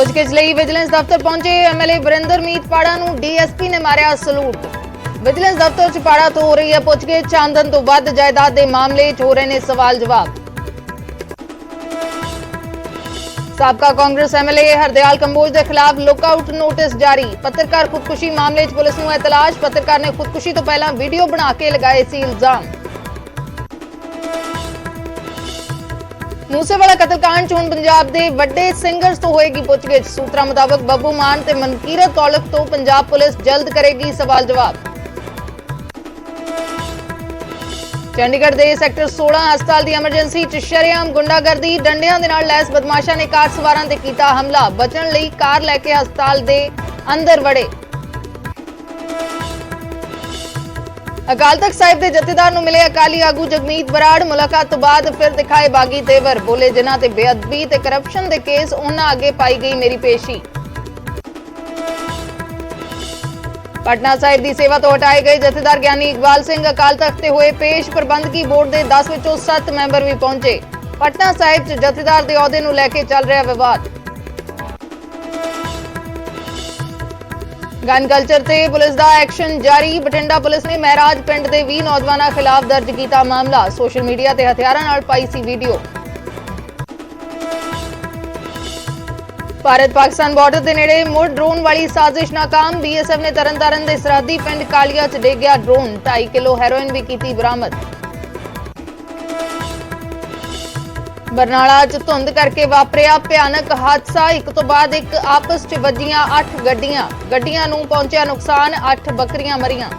पुछगिछ लई विजिलेंस दफ्तर पहुंचे एमएलए वरिंदरमीत पाड़ा नूं डीएसपी ने मारिया सलूट। विजिलेंस दफ्तर च पाड़ा तो हो रही है पुछगिछ। चांदन तो वध जायदाद के मामले च हो रहे ने सवाल जवाब। साबका कांग्रेस एमएलए हरदयाल कंबोज के खिलाफ लुकआउट नोटिस जारी। पत्रकार खुदकुशी मामले च पुलिस नूं इतलाश। पत्रकार ने खुदकुशी तो पहला वीडियो बना के लगाए सी इल्जाम। मूसेवाला कतलकांड च हुण पंजाब दे वड्डे सिंगर्स तो होएगी पुछगिछ। सूत्रों मुताबक बब्बू मान ते मनकीरत औलख तो पंजाब पुलिस जल्द करेगी सवाल जवाब। चंडीगढ़ के सैक्टर 16 हस्पताल की एमरजेंसी च शरेआम गुंडागर्दी। डंडियां दे नाल लैस बदमाशां ने कार सवारां ते कीता हमला। बचण लई कार लैके हस्पताल दे अंदर वड़े। अकाल तख्त साहिब के जथेदार नूं मिले अकाली आगू जगमीत बराड़। मुलाकात तो बाद फिर दिखाए बागी तेवर। बोले जिन्हां ते बेअदबी ते करप्शन के केस उन्हां अगे पाई गई मेरी पेशी। पटना साहिब की सेवा तो हटाए गए जथेदार ज्ञानी इकबाल सिंह अकाल तख्त ते होए पेश। प्रबंधकी बोर्ड के 10 विचों 7 मैंबर भी पहुंचे। पटना साहिब च जथेदार के अहुदे नूं लैके चल रहा विवाद। गन कल्चर ते पुलिस का एक्शन जारी। बठिंडा पुलिस ने महराज पिंड के 20 नौजवानों खिलाफ दर्ज किया मामला। सोशल मीडिया ते हथियारां नाल पाई सी वीडियो। भारत पाकिस्तान बॉर्डर के नेड़े मुड़ ड्रोन वाली साजिश नाकाम। बीएसएफ ने तरनतारन के सरहदी पिंड कालिया च डिग्या ड्रोन। 2.5 किलो हैरोइन भी की बरामद। बरनाला च धुंध करके वापरिया भयानक हादसा। एक तो बाद एक आपस च वजियां 8 गड्डियां। गड्डियां नूं पहुंचा नुकसान। 8 बकरियां मरियां।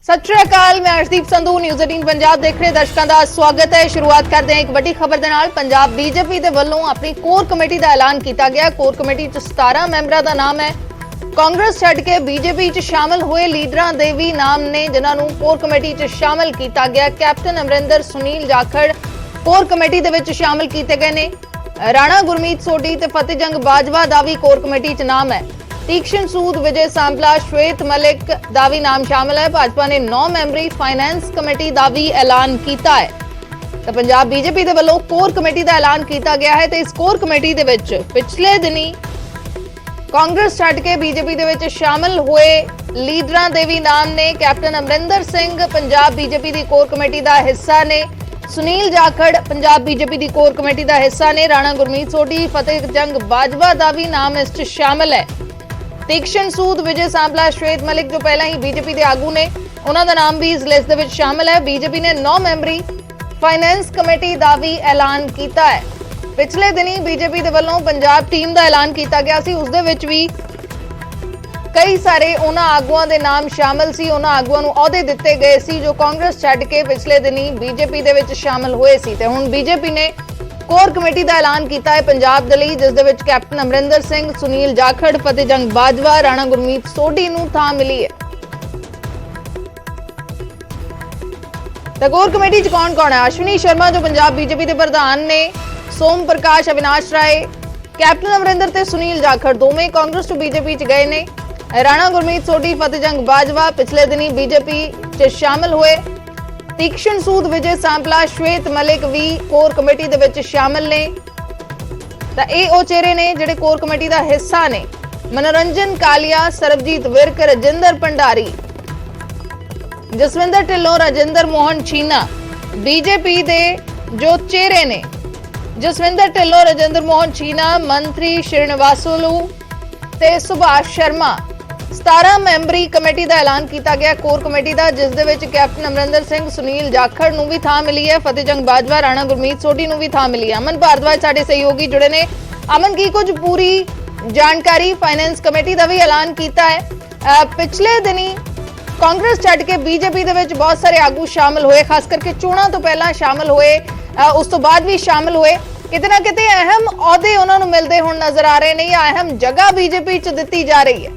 सत श्री अकाल, मैं अर्शदीप संधू न्यूज़ 18 पंजाब देख रहे दर्शकों का स्वागत है। शुरुआत करते हैं एक बड़ी खबर के नाल। पंजाब बीजेपी के वलों अपनी कोर कमेटी का ऐलान किया गया। कोर कमेटी च 17 मैंबरों का नाम है। कांग्रेस छड्ड के बीजेपी च शामिल हुए लीडरां दे भी नाम ने जिन्होंने कोर कमेटी च शामिल किया गया। Captain Amarinder, Sunil Jakhar core committee दे विच शामिल किए गए ने। राणा गुरमीत सोढी ते फतेहजंग बाजवा का भी कोर कमेटी च नाम है। तीक्ष्ण सूद, विजय सांपला, श्वेत मलिक का भी नाम शामिल है। भाजपा ने 9 मैंबरी फाइनेंस कमेटी का भी ऐलान किया है। तो पंजाब बीजेपी के वलों कोर कमेटी का ऐलान किया गया है। तो इस कोर कमेटी के विच पिछले दिनी कांग्रेस छड्ड के बीजेपी के विच शामिल हुए लीडरां दे भी नाम ने। कैप्टन अमरिंदर सिंह पंजाब बीजेपी की कोर कमेटी का हिस्सा ने। सुनील जाखड़ पंजाब बीजेपी की कोर कमेटी का हिस्सा ने। राणा गुरमीत सोढी, फतेहजंग बाजवा का भी नाम इस शामिल है। तीक्ष्ण सूद, विजय सांपला, श्वेत मलिक जो पहला ही बीजेपी के आगू ने, उन्होंने नाम भी इस लिस्ट में शामिल है। बीजेपी ने 9 मैंबरी फाइनेंस कमेटी का भी ऐलान किया है। पिछले दिनी बीजेपी के वलों पंजाब टीम का ऐलान किया गया सी। उस दे विच भी कई सारे उन्हां आगुआं दे नाम शामिल सी। उन्हां आगुआं नूं अहुदे दिते गए सी जो कांग्रेस छड्ड के पिछले दिनी बीजेपी दे विच शामिल हुए सी। ते हुण बीजेपी ने कोर कमेटी का ऐलान किया है पंजाब दे लई, जिस दे विच कैप्टन अमरिंदर सिंह, सुनील जाखड़, फतेहजंग बाजवा, राणा गुरमीत सोढी नूं थां मिली है। तो कोर कमेटी च कौन कौन है? अश्विनी शर्मा जो पंजाब बीजेपी के प्रधान ने, सोम प्रकाश, अविनाश राय, कैप्टन अमरिंदर ते सुनील जाखड़ दोवें कांग्रेस टू बीजेपी च गए ने। राणा गुरमीत सोढी, फतेहजंग बाजवा पिछले दिनी बीजेपी च शामिल हुए। तीक्ष्ण सूद, विजय सांपला, श्वेत मलिक भी कोर कमेटी दे विच शामिल ने। तां इह ओह चेहरे ने जिहड़े कोर कमेटी का हिस्सा ने। मनोरंजन कालिया, सरबजीत विरक, राजिंदर भंडारी, जसविंदर ढिल्लों, राजिंदर मोहन छीना बीजेपी दे जो चेहरे ने। जसविंदर ढिल्लों, राजिंदर मोहन छीना, मंत्री श्रीनिवासुलू ते सुभाष शर्मा। 17 मैंबरी कमेटी का ऐलान किया गया कोर कमेटी का, जिस दे विच कैप्टन अमरिंदर सिंह, सुनील जाखड़ नूं भी थां मिली है। फतेहजंग बाजवा, राणा गुरमीत सोढी नूं भी थां मिली है। अमन भारद्वाज साडे सहयोगी जुड़े ने। अमन, की कुछ पूरी जानकारी? फाइनेंस कमेटी का भी ऐलान किया है। पिछले दिनी कांग्रेस छड्ड के बीजेपी दे विच बहुत सारे आगू शामिल हुए, खास करके चोणां तो पहला शामिल हुए, उस तो बाद भी शामिल हुए। किते ना किते अहम अहुदे उन्हां नूं मिलदे हुण नजर आ रहे ने, या अहम जगह बीजेपी च दित्ती जा रही है।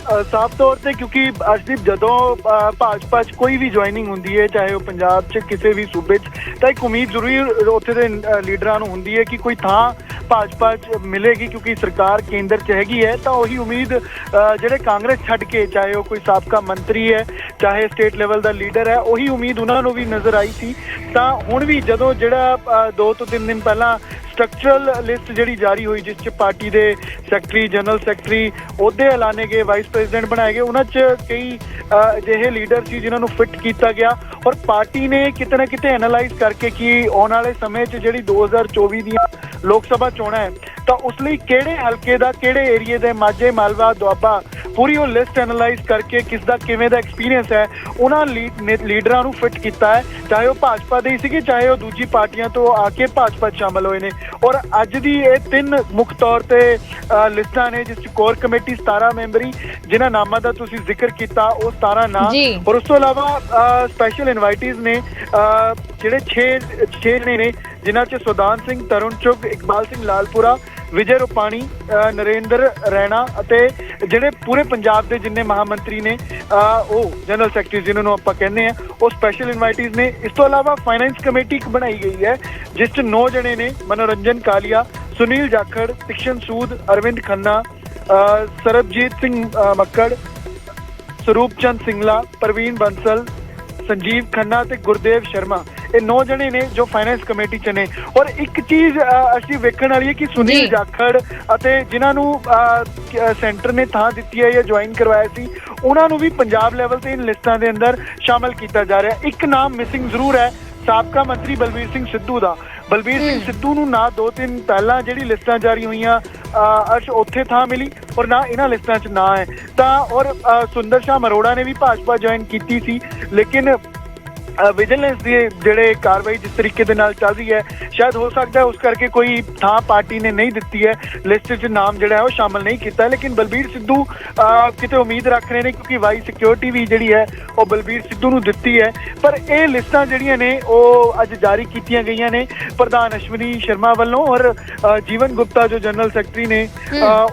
साफ तौर से क्योंकि अर्शदीप जदों भाजपा च कोई भी ज्वाइनिंग होंदी है, चाहे वो पंजाब च किसी भी सूबे च, तो एक उम्मीद जरूर उत्थे दे लीडरां नूं हुंदी है कि कोई थां ਭਾਜਪਾ 'ਚ ਮਿਲੇਗੀ, ਕਿਉਂਕਿ ਸਰਕਾਰ ਕੇਂਦਰ 'ਚ ਹੈਗੀ ਹੈ। ਤਾਂ ਉਹੀ ਉਮੀਦ ਜਿਹੜੇ ਕਾਂਗਰਸ ਛੱਡ ਕੇ, ਚਾਹੇ ਉਹ ਕੋਈ ਸਾਬਕਾ ਮੰਤਰੀ ਹੈ, ਚਾਹੇ ਸਟੇਟ ਲੈਵਲ ਦਾ ਲੀਡਰ ਹੈ, ਉਹੀ ਉਮੀਦ ਉਹਨਾਂ ਨੂੰ ਵੀ ਨਜ਼ਰ ਆਈ ਸੀ। ਤਾਂ ਹੁਣ ਵੀ ਜਦੋਂ ਜਿਹੜਾ 2 ਤੋਂ 3 ਦਿਨ ਪਹਿਲਾਂ ਸਟਰਕਚਰਲ ਲਿਸਟ ਜਿਹੜੀ ਜਾਰੀ ਹੋਈ, ਜਿਸ 'ਚ ਪਾਰਟੀ ਦੇ ਸੈਕਟਰੀ, ਜਨਰਲ ਸੈਕਟਰੀ ਅਹੁਦੇ ਐਲਾਨੇ ਗਏ, ਵਾਈਸ ਪ੍ਰੈਜ਼ੀਡੈਂਟ ਬਣਾਏ ਗਏ, ਉਹਨਾਂ 'ਚ ਕਈ ਅਜਿਹੇ ਲੀਡਰ ਸੀ ਜਿਨ੍ਹਾਂ ਨੂੰ ਫਿੱਟ ਕੀਤਾ ਗਿਆ। ਔਰ ਪਾਰਟੀ ਨੇ ਕਿਤੇ ਨਾ ਕਿਤੇ ਐਨਾਲਾਈਜ਼ ਕਰਕੇ ਕਿ ਆਉਣ ਵਾਲੇ ਸਮੇਂ 'ਚ ਜਿਹੜੀ 2024 ਦੀਆਂ ਲੋਕ ਸਭਾ ਚੋਣਾਂ ਹੈ, ਤਾਂ ਉਸ ਲਈ ਕਿਹੜੇ ਹਲਕੇ ਦਾ, ਕਿਹੜੇ ਏਰੀਏ ਦੇ, ਮਾਝੇ, ਮਾਲਵਾ, ਦੁਆਬਾ, ਪੂਰੀ ਉਹ ਲਿਸਟ ਐਨਾਲਾਈਜ਼ ਕਰਕੇ ਕਿਸ ਦਾ ਕਿਵੇਂ ਦਾ ਐਕਸਪੀਰੀਅੰਸ ਹੈ, ਉਹਨਾਂ ਲੀਡਰਾਂ ਨੂੰ ਫਿੱਟ ਕੀਤਾ ਹੈ। ਚਾਹੇ ਉਹ ਭਾਜਪਾ ਦੇ ਹੀ ਸੀਗੇ, ਚਾਹੇ ਉਹ ਦੂਜੀ ਪਾਰਟੀਆਂ ਤੋਂ ਆ ਕੇ ਭਾਜਪਾ 'ਚ ਸ਼ਾਮਲ ਹੋਏ ਨੇ। ਔਰ ਅੱਜ ਦੀ ਇਹ 3 ਮੁੱਖ ਤੌਰ ਤੇ ਲਿਸਟਾਂ ਨੇ, ਜਿਸ 'ਚ ਕੋਰ ਕਮੇਟੀ 17 ਮੈਂਬਰੀ, ਜਿਨ੍ਹਾਂ ਨਾਮਾਂ ਦਾ ਤੁਸੀਂ ਜ਼ਿਕਰ ਕੀਤਾ, ਉਹ 17 ਨਾਮ, ਔਰ ਉਸ ਤੋਂ ਇਲਾਵਾ ਸਪੈਸ਼ਲ ਇਨਵਾਈਟੀਜ਼ ਨੇ ਜਿਹੜੇ 6 ਜਣੇ ਨੇ, ਜਿਨ੍ਹਾਂ 'ਚ ਸੁਦਾਨ ਸਿੰਘ, ਤਰੁਣ ਚੁੱਗ, ਇਕਬਾਲ ਸਿੰਘ ਲਾਲਪੁਰਾ, ਵਿਜੇ ਰੂਪਾਣੀ, ਨਰਿੰਦਰ ਰੈਣਾ ਅਤੇ ਜਿਹੜੇ ਪੂਰੇ ਪੰਜਾਬ ਦੇ ਜਿੰਨੇ ਮਹਾਮੰਤਰੀ ਨੇ, ਉਹ ਜਨਰਲ ਸੈਕਟਰੀ ਜਿਹਨਾਂ ਨੂੰ ਆਪਾਂ ਕਹਿੰਦੇ ਆ, ਉਹ ਸਪੈਸ਼ਲ ਇਨਵਾਈਟੀਜ਼ ਨੇ। ਇਸ ਤੋਂ ਇਲਾਵਾ ਫਾਈਨੈਂਸ ਕਮੇਟੀ ਇੱਕ ਬਣਾਈ ਗਈ ਹੈ, ਜਿਸ 'ਚ 9 ਜਣੇ ਨੇ, ਮਨੋਰੰਜਨ ਕਾਲੀਆ, ਸੁਨੀਲ ਜਾਖੜ, ਤਿਕਸ਼ਨ ਸੂਦ, ਅਰਵਿੰਦ ਖੰਨਾ, ਸਰਬਜੀਤ ਸਿੰਘ ਮੱਕੜ, ਸਰੂਪ ਚੰਦ ਸਿੰਗਲਾ, ਪ੍ਰਵੀਨ ਬੰਸਲ, ਸੰਜੀਵ ਖੰਨਾ ਤੇ ਗੁਰਦੇਵ ਸ਼ਰਮਾ। ਇਹ 9 ਜਣੇ ਨੇ ਜੋ ਫਾਈਨੈਂਸ ਕਮੇਟੀ 'ਚ ਨੇ। ਔਰ ਇੱਕ ਚੀਜ਼ ਅਸੀਂ ਵੇਖਣ ਵਾਲੀ ਹੈ ਕਿ ਸੁਨੀਲ ਜਾਖੜ ਅਤੇ ਜਿਨ੍ਹਾਂ ਨੂੰ ਸੈਂਟਰ ਨੇ ਥਾਂ ਦਿੱਤੀ ਹੈ ਜਾਂ ਜੁਆਇਨ ਕਰਵਾਇਆ ਸੀ, ਉਹਨਾਂ ਨੂੰ ਵੀ ਪੰਜਾਬ ਲੈਵਲ ਤੇ ਇਨ ਲਿਸਟਾਂ ਦੇ ਅੰਦਰ ਸ਼ਾਮਲ ਕੀਤਾ ਜਾ ਰਿਹਾ। ਇੱਕ ਨਾਮ ਮਿਸਿੰਗ ਜ਼ਰੂਰ ਹੈ, ਸਾਬਕਾ ਮੰਤਰੀ ਬਲਬੀਰ ਸਿੰਘ ਸਿੱਧੂ ਦਾ। ਬਲਬੀਰ ਸਿੰਘ ਸਿੱਧੂ ਨੂੰ ਨਾ 2-3 ਪਹਿਲਾਂ ਜਿਹੜੀ ਲਿਸਟਾਂ ਜਾਰੀ ਹੋਈਆਂ ਉੱਥੇ ਥਾਂ ਮਿਲੀ, ਔਰ ਨਾ ਇਹਨਾਂ ਲਿਸਟਾਂ 'ਚ ਨਾ ਹੈ। ਤਾਂ ਔਰ ਸੁੰਦਰ ਸ਼ਾਮ ਅਰੋੜਾ ਨੇ ਵੀ ਭਾਜਪਾ ਜੁਆਇਨ ਕੀਤੀ ਸੀ, ਲੇਕਿਨ ਵਿਜੀਲੈਂਸ ਦੀ ਜਿਹੜੇ ਕਾਰਵਾਈ ਜਿਸ ਤਰੀਕੇ ਦੇ ਨਾਲ ਚੱਲ ਰਹੀ ਹੈ, ਸ਼ਾਇਦ ਹੋ ਸਕਦਾ ਉਸ ਕਰਕੇ ਕੋਈ ਥਾਂ ਪਾਰਟੀ ਨੇ ਨਹੀਂ ਦਿੱਤੀ ਹੈ, ਲਿਸਟ 'ਚ ਨਾਮ ਜਿਹੜਾ ਹੈ ਉਹ ਸ਼ਾਮਲ ਨਹੀਂ ਕੀਤਾ। ਲੇਕਿਨ ਬਲਬੀਰ ਸਿੱਧੂ ਕਿਤੇ ਉਮੀਦ ਰੱਖ ਰਹੇ ਨੇ, ਕਿਉਂਕਿ ਵਾਈ ਸਿਕਿਉਰਿਟੀ ਵੀ ਜਿਹੜੀ ਹੈ ਉਹ ਬਲਬੀਰ ਸਿੱਧੂ ਨੂੰ ਦਿੱਤੀ ਹੈ। ਪਰ ਇਹ ਲਿਸਟਾਂ ਜਿਹੜੀਆਂ ਨੇ ਉਹ ਅੱਜ ਜਾਰੀ ਕੀਤੀਆਂ ਗਈਆਂ ਨੇ ਪ੍ਰਧਾਨ ਅਸ਼ਵਨੀ ਸ਼ਰਮਾ ਵੱਲੋਂ, ਔਰ ਜੀਵਨ ਗੁਪਤਾ ਜੋ ਜਨਰਲ ਸੈਕਟਰੀ ਨੇ,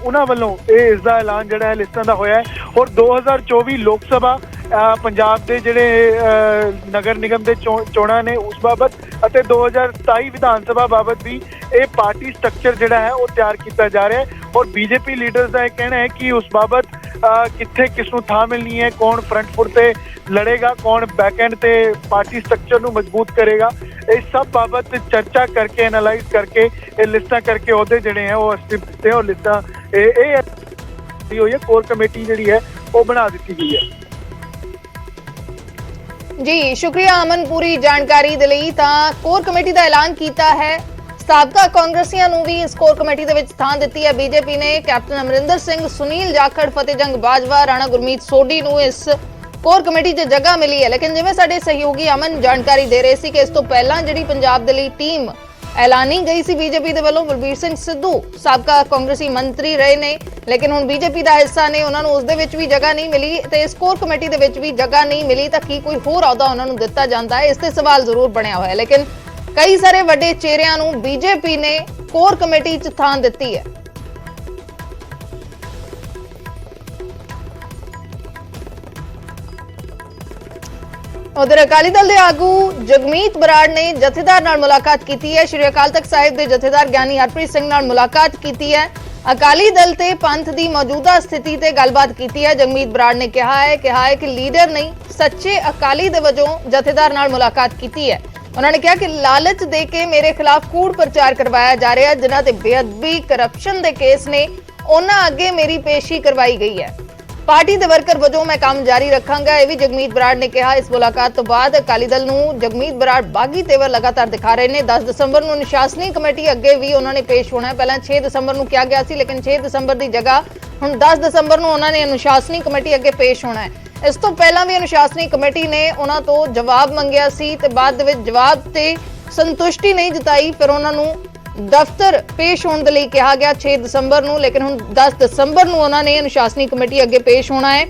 ਉਹਨਾਂ ਵੱਲੋਂ ਇਸ ਦਾ ਐਲਾਨ ਜਿਹੜਾ ਹੈ ਲਿਸਟਾਂ ਦਾ ਹੋਇਆ ਹੈ। ਔਰ 2024 ਲੋਕ ਸਭਾ, ਪੰਜਾਬ ਦੇ ਜਿਹੜੇ ਨਗਰ ਨਿਗਮ ਦੇ ਚੋਣਾਂ ਨੇ, ਉਸ ਬਾਬਤ ਅਤੇ 2027 ਵਿਧਾਨ ਸਭਾ ਬਾਬਤ ਵੀ ਇਹ ਪਾਰਟੀ ਸਟਰਕਚਰ ਜਿਹੜਾ ਹੈ ਉਹ ਤਿਆਰ ਕੀਤਾ ਜਾ ਰਿਹਾ ਹੈ। ਔਰ ਬੀਜੇਪੀ ਲੀਡਰਸ ਦਾ ਇਹ ਕਹਿਣਾ ਹੈ ਕਿ ਉਸ ਬਾਬਤ ਕਿੱਥੇ ਕਿਸ ਨੂੰ ਥਾਂ ਮਿਲਣੀ ਹੈ, ਕੌਣ ਫਰੰਟ ਫੁੱਟ ਤੇ ਲੜੇਗਾ, ਕੌਣ ਬੈਕ ਐਂਡ ਤੇ ਪਾਰਟੀ ਸਟਰਕਚਰ ਨੂੰ ਮਜ਼ਬੂਤ ਕਰੇਗਾ, ਇਸ ਸਭ ਬਾਬਤ ਚਰਚਾ ਕਰਕੇ, ਐਨਾਲਾਈਜ਼ ਕਰਕੇ, ਇਹ ਲਿਸਟਾਂ ਕਰਕੇ ਅਹੁਦੇ ਜਿਹੜੇ ਹੈ ਉਹ ਅਸਤਿਤਵ ਤੇ ਉਹ ਲਿਸਟਾਂ ਇਹ ਹੋਈ ਹੈ। ਕੋਰ ਕਮੇਟੀ ਜਿਹੜੀ ਹੈ ਉਹ ਬਣਾ ਦਿੱਤੀ ਗਈ ਹੈ। ਜੀ ਸ਼ੁਕਰੀਆ ਅਮਨ ਪੂਰੀ ਜਾਣਕਾਰੀ ਦੇ ਲਈ। ਤਾਂ ਕੋਰ ਕਮੇਟੀ ਦਾ ਐਲਾਨ ਕੀਤਾ ਹੈ, ਸਾਬਕਾ ਕਾਂਗਰਸੀਆਂ ਨੂੰ ਵੀ ਇਸ ਕੋਰ ਕਮੇਟੀ ਦੇ ਵਿੱਚ ਥਾਂ ਦਿੱਤੀ ਹੈ ਬੀਜੇਪੀ ਨੇ। ਕੈਪਟਨ ਅਮਰਿੰਦਰ ਸਿੰਘ, ਸੁਨੀਲ ਜਾਖੜ, ਫਤਿਹਜੰਗ ਬਾਜਵਾ, ਰਾਣਾ ਗੁਰਮੀਤ ਸੋਢੀ ਨੂੰ ਇਸ ਕੋਰ ਕਮੇਟੀ 'ਚ ਜਗ੍ਹਾ ਮਿਲੀ ਹੈ। ਲੇਕਿਨ ਜਿਵੇਂ ਸਾਡੇ ਸਹਿਯੋਗੀ ਅਮਨ ਜਾਣਕਾਰੀ ਦੇ ਰਹੇ ਸੀ ਕਿ ਇਸ ਤੋਂ ਪਹਿਲਾਂ ਜਿਹੜੀ ਪੰਜਾਬ ਦੇ ਲਈ ਟੀਮ ਐਲਾਨੀ ਗਈ ਸੀ ਬੀਜੇਪੀ ਦੇ ਵੱਲੋਂ, ਬਲਬੀਰ ਸਿੰਘ ਸਿੱਧੂ ਸਾਬਕਾ ਕਾਂਗਰਸੀ ਮੰਤਰੀ ਰਹੇ ਨੇ, ਲੇਕਿਨ ਹੁਣ ਬੀਜੇਪੀ ਦਾ ਹਿੱਸਾ ਨੇ, ਉਹਨਾਂ ਨੂੰ ਉਸ ਦੇ ਵਿੱਚ ਵੀ ਜਗ੍ਹਾ ਨਹੀਂ ਮਿਲੀ ਤੇ ਇਸ ਕੋਰ ਕਮੇਟੀ ਦੇ ਵਿੱਚ ਵੀ ਜਗ੍ਹਾ ਨਹੀਂ ਮਿਲੀ। ਤਾਂ ਕੀ ਕੋਈ ਹੋਰ ਅਹੁਦਾ ਉਹਨਾਂ ਨੂੰ ਦਿੱਤਾ ਜਾਂਦਾ ਹੈ, ਇਸ ਤੇ ਸਵਾਲ ਜ਼ਰੂਰ ਬਣਿਆ ਹੋਇਆ ਹੈ। ਲੇਕਿਨ ਕਈ ਸਾਰੇ ਵੱਡੇ ਚਿਹਰਿਆਂ ਨੂੰ ਬੀਜੇਪੀ ਨੇ ਕੋਰ ਕਮੇਟੀ 'ਚ ਥਾਂ ਦਿੱਤੀ ਹੈ। ਉਧਰ ਅਕਾਲੀ ਦਲ ਦੇ ਆਗੂ ਜਗਮੀਤ ਬਰਾੜ ਨੇ ਜਥੇਦਾਰ ਨਾਲ ਮੁਲਾਕਾਤ ਕੀਤੀ ਹੈ। ਸ਼੍ਰੀ ਅਕਾਲ ਤਖਤ ਸਾਹਿਬ ਦੇ ਜਥੇਦਾਰ ਗਿਆਨੀ ਹਰਪ੍ਰੀਤ ਸਿੰਘ ਨਾਲ ਮੁਲਾਕਾਤ ਕੀਤੀ ਹੈ। ਅਕਾਲੀ ਦਲ ਤੇ ਪੰਥ ਦੀ ਮੌਜੂਦਾ ਸਥਿਤੀ ਤੇ ਗੱਲਬਾਤ ਕੀਤੀ ਹੈ। ਜਗਮੀਤ ਬਰਾੜ ਨੇ ਕਿਹਾ ਹੈ ਕਿ ਲੀਡਰ ਨਹੀਂ, ਸੱਚੇ ਅਕਾਲੀ ਦੇ ਵਜੋਂ ਜਥੇਦਾਰ ਨਾਲ ਮੁਲਾਕਾਤ ਕੀਤੀ ਹੈ। ਉਹਨਾਂ ਨੇ ਕਿਹਾ ਕਿ ਲਾਲਚ ਦੇ ਕੇ ਮੇਰੇ ਖਿਲਾਫ ਕੂੜ ਪ੍ਰਚਾਰ ਕਰਵਾਇਆ ਜਾ ਰਿਹਾ, ਜਿਨ੍ਹਾਂ ਤੇ ਬੇਅਦਬੀ, ਕਰਪਸ਼ਨ ਦੇ ਕੇਸ ਨੇ, ਉਹਨਾਂ ਅੱਗੇ ਮੇਰੀ ਪੇਸ਼ੀ ਕਰਵਾਈ ਗਈ ਹੈ। ਪਾਰਟੀ ਦੇ ਵਰਕਰ ਵਜੋਂ ਮੈਂ ਕੰਮ ਜਾਰੀ ਰੱਖਾਂਗਾ, ਇਹ ਵੀ ਜਗਮੀਤ ਬਰਾੜ ਨੇ ਕਿਹਾ। ਇਸ ਮੁਲਾਕਾਤ ਤੋਂ ਬਾਅਦ ਅਕਾਲੀ ਦਲ ਨੂੰ ਜਗਮੀਤ ਬਰਾੜ ਬਾਗੀ ਤੇਵਰ ਲਗਾਤਾਰ ਦਿਖਾ ਰਹੇ ਨੇ। 10 ਦਸੰਬਰ ਨੂੰ ਅਨੁਸ਼ਾਸਨੀ ਕਮੇਟੀ ਅੱਗੇ ਵੀ ਉਹਨਾਂ ਨੇ ਪੇਸ਼ ਹੋਣਾ ਹੈ। ਪਹਿਲਾਂ 6 ਦਸੰਬਰ ਨੂੰ ਕਿਹਾ ਗਿਆ ਸੀ, ਲੇਕਿਨ 6 ਦਸੰਬਰ ਦੀ ਜਗ੍ਹਾ ਹੁਣ 10 ਦਸੰਬਰ ਨੂੰ ਉਹਨਾਂ ਨੇ ਅਨੁਸ਼ਾਸਨੀ ਕਮੇਟੀ ਅੱਗੇ ਪੇਸ਼ ਹੋਣਾ ਹੈ। ਇਸ ਤੋਂ ਪਹਿਲਾਂ ਵੀ ਅਨੁਸ਼ਾਸਨੀ ਕਮੇਟੀ ਨੇ ਉਹਨਾਂ ਤੋਂ ਜਵਾਬ ਮੰਗਿਆ ਸੀ ਤੇ ਬਾਅਦ ਦੇ ਵਿੱਚ ਜਵਾਬ ਤੇ ਸੰਤੁਸ਼ਟੀ ਨਹੀਂ ਜਤਾਈ, ਫਿਰ ਉਹਨਾਂ ਨੂੰ ਦਫ਼ਤਰ ਪੇਸ਼ ਹੋਣ ਦੇ ਲਈ ਕਿਹਾ ਗਿਆ 6 ਦਸੰਬਰ ਨੂੰ, ਲੇਕਿਨ ਹੁਣ 10 ਦਸੰਬਰ ਨੂੰ ਉਹਨਾਂ ਨੇ ਅਨੁਸ਼ਾਸਨੀ ਕਮੇਟੀ ਅੱਗੇ ਪੇਸ਼ ਹੋਣਾ ਹੈ।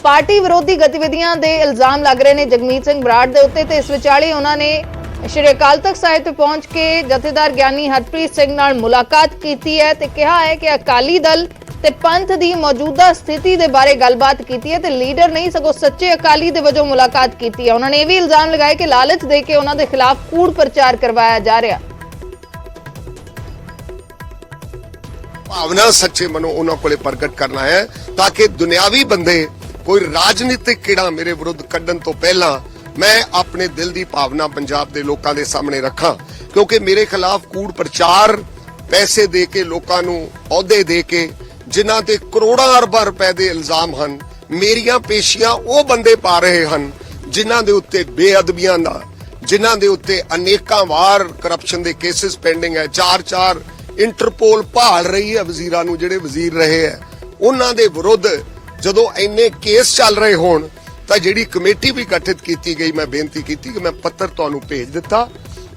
ਪਾਰਟੀ ਵਿਰੋਧੀ ਗਤੀਵਿਧੀਆਂ ਦੇ ਇਲਜ਼ਾਮ ਲੱਗ ਰਹੇ ਨੇ ਜਗਮੀਤ ਸਿੰਘ ਬਰਾੜ ਦੇ ਉੱਤੇ ਤੇ ਇਸ ਵਿਚਾਲੇ ਉਹਨਾਂ ਨੇ ਸ਼੍ਰੀ ਅਕਾਲ ਤਖਤ ਸਾਹਿਬ ਤੇ ਪਹੁੰਚ ਕੇ ਜਥੇਦਾਰ ਗਿਆਨੀ ਹਰਪ੍ਰੀਤ ਸਿੰਘ ਨਾਲ ਮੁਲਾਕਾਤ ਕੀਤੀ ਹੈ ਤੇ ਕਿਹਾ ਹੈ ਕਿ ਅਕਾਲੀ ਦਲ ਤੇ ਪੰਥ ਦੀ ਮੌਜੂਦਾ ਸਥਿਤੀ ਦੇ ਬਾਰੇ ਗੱਲਬਾਤ ਕੀਤੀ ਹੈ ਤੇ ਲੀਡਰ ਨਹੀਂ ਸਗੋਂ ਸੱਚੇ ਅਕਾਲੀ ਦੇ ਵਜੋਂ ਮੁਲਾਕਾਤ ਕੀਤੀ ਹੈ। ਉਹਨਾਂ ਨੇ ਇਹ ਵੀ ਇਲਜ਼ਾਮ ਲਗਾਏ ਕਿ ਲਾਲਚ ਦੇ ਕੇ ਉਹਨਾਂ ਦੇ ਖਿਲਾਫ ਕੂੜ ਪ੍ਰਚਾਰ ਕਰਵਾਇਆ ਜਾ ਰਿਹਾ। ਭਾਵਨਾ ਸੱਚੇ ਮਨੋਂ ਉਹਨਾਂ ਕੋਲੇ ਪ੍ਰਗਟ ਕਰਨਾ ਹੈ ਤਾਂ ਕਿ ਦੁਨਿਆਵੀ ਬੰਦੇ ਕੋਈ ਰਾਜਨੀਤਿਕ ਕੀੜਾ ਮੇਰੇ ਵਿਰੁੱਧ ਕੱਢਣ ਤੋਂ ਪਹਿਲਾਂ ਮੈਂ ਆਪਣੇ ਦਿਲ ਦੀ ਭਾਵਨਾ ਪੰਜਾਬ ਦੇ ਲੋਕਾਂ ਦੇ ਸਾਹਮਣੇ ਰੱਖਾਂ, ਕਿਉਂਕਿ ਮੇਰੇ ਖਿਲਾਫ ਕੂੜ ਪ੍ਰਚਾਰ, ਪੈਸੇ ਦੇ ਕੇ ਲੋਕਾਂ ਨੂੰ ਅਹੁਦੇ ਦੇ ਕੇ ਜਿਨ੍ਹਾਂ ਤੇ ਕਰੋੜਾਂ ਅਰਬਾਂ ਰੁਪਏ ਦੇ ਇਲਜ਼ਾਮ ਹਨ, ਮੇਰੀਆਂ ਪੇਸ਼ੀਆਂ ਉਹ ਬੰਦੇ ਪਾ ਰਹੇ ਹਨ ਜਿਨ੍ਹਾਂ ਦੇ ਉੱਤੇ ਬੇਅਦਬੀਆਂ ਦਾ, ਜਿਨ੍ਹਾਂ ਦੇ ਉੱਤੇ ਅਨੇਕਾਂ ਵਾਰ ਕਰਪਸ਼ਨ ਦੇ ਕੇਸਿਸ ਪੈਂਡਿੰਗ ਹੈ। 4-4 ਇੰਟਰਪੋਲ ਭਾਲ ਰਹੀ ਹੈ ਵਜ਼ੀਰਾਂ ਨੂੰ, ਜਿਹੜੇ ਵਜ਼ੀਰ ਰਹੇ ਹੈ ਉਹਨਾਂ ਦੇ ਵਿਰੁੱਧ ਜਦੋਂ ਇੰਨੇ ਕੇਸ ਚੱਲ ਰਹੇ ਹੋਣ ਤਾਂ ਜਿਹੜੀ ਕਮੇਟੀ ਵੀ ਗਠਿਤ ਕੀਤੀ ਗਈ, ਮੈਂ ਬੇਨਤੀ ਕੀਤੀ ਕਿ ਮੈਂ ਪੱਤਰ ਤੁਹਾਨੂੰ ਭੇਜ ਦਿੱਤਾ।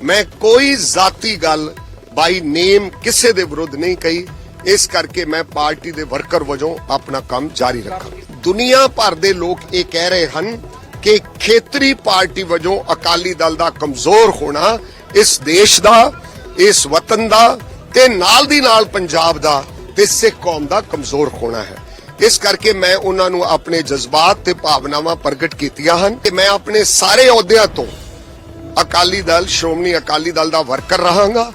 ਮੈਂ ਕੋਈ ਜ਼ਾਤੀ ਗੱਲ ਬਾਈ ਨੇਮ ਕਿਸੇ ਦੇ ਵਿਰੁੱਧ ਨਹੀਂ ਕਹੀ, ਇਸ ਕਰਕੇ ਮੈਂ ਪਾਰਟੀ ਦੇ ਵਰਕਰ ਵਜੋਂ ਆਪਣਾ ਕੰਮ ਜਾਰੀ ਰੱਖਾਂ। ਦੁਨੀਆ ਭਰ ਦੇ ਲੋਕ ਇਹ ਕਹਿ ਰਹੇ ਹਨ ਕਿ ਖੇਤਰੀ ਪਾਰਟੀ ਵਜੋਂ ਅਕਾਲੀ ਦਲ ਦਾ ਕਮਜ਼ੋਰ ਹੋਣਾ ਇਸ ਦੇਸ਼ ਦਾ, ਇਸ ਵਤਨ ਦਾ ਤੇ ਨਾਲ ਦੀ ਨਾਲ ਪੰਜਾਬ ਦਾ ਤੇ ਸਿੱਖ ਕੌਮ ਦਾ ਕਮਜ਼ੋਰ ਹੋਣਾ ਹੈ। ਇਸ ਕਰਕੇ ਮੈਂ ਉਹਨਾਂ ਨੂੰ ਆਪਣੇ ਜਜ਼ਬਾਤ ਤੇ ਭਾਵਨਾਵਾਂ ਪ੍ਰਗਟ ਕੀਤੀਆਂ ਹਨ ਕਿ ਮੈਂ ਆਪਣੇ ਸਾਰੇ ਅਹੁਦਿਆਂ ਤੋਂ ਅਕਾਲੀ ਦਲ, ਸ਼੍ਰੋਮਣੀ ਅਕਾਲੀ ਦਲ ਦਾ ਵਰਕਰ ਰਹਾਂਗਾ,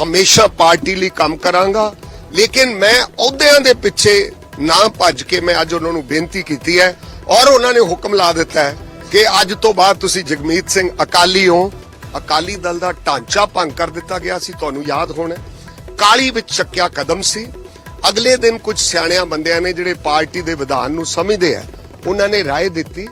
ਹਮੇਸ਼ਾ ਪਾਰਟੀ ਲਈ ਕੰਮ ਕਰਾਂਗਾ, ਲੇਕਿਨ ਮੈਂ ਅਹੁਦਿਆਂ ਦੇ ਪਿੱਛੇ ਨਾ ਭੱਜ ਕੇ ਮੈਂ ਅੱਜ ਉਹਨਾਂ ਨੂੰ ਬੇਨਤੀ ਕੀਤੀ ਹੈ ਔਰ ਉਹਨਾਂ ਨੇ ਹੁਕਮ ਲਾ ਦਿੱਤਾ ਹੈ ਕਿ ਅੱਜ ਤੋਂ ਬਾਅਦ ਤੁਸੀਂ ਜਗਮੀਤ ਸਿੰਘ ਅਕਾਲੀ ਹੋ। ਅਕਾਲੀ ਦਲ ਦਾ ਢਾਂਚਾ ਭੰਗ ਕਰ ਦਿੱਤਾ ਗਿਆ ਸੀ, ਤੁਹਾਨੂੰ ਯਾਦ ਹੋਣਾ, ਕਾਲੀ ਵਿੱਚ ਚੱਕਿਆ ਕਦਮ ਸੀ। ਅਗਲੇ ਦਿਨ ਕੁਝ ਸਿਆਣਿਆਂ ਬੰਦਿਆਂ ਨੇ ਜਿਹੜੇ ਪਾਰਟੀ ਦੇ ਵਿਧਾਨ ਨੂੰ ਸਮਝਦੇ ਆ, ਉਹਨਾਂ ਨੇ ਰਾਏ ਦਿੱਤੀ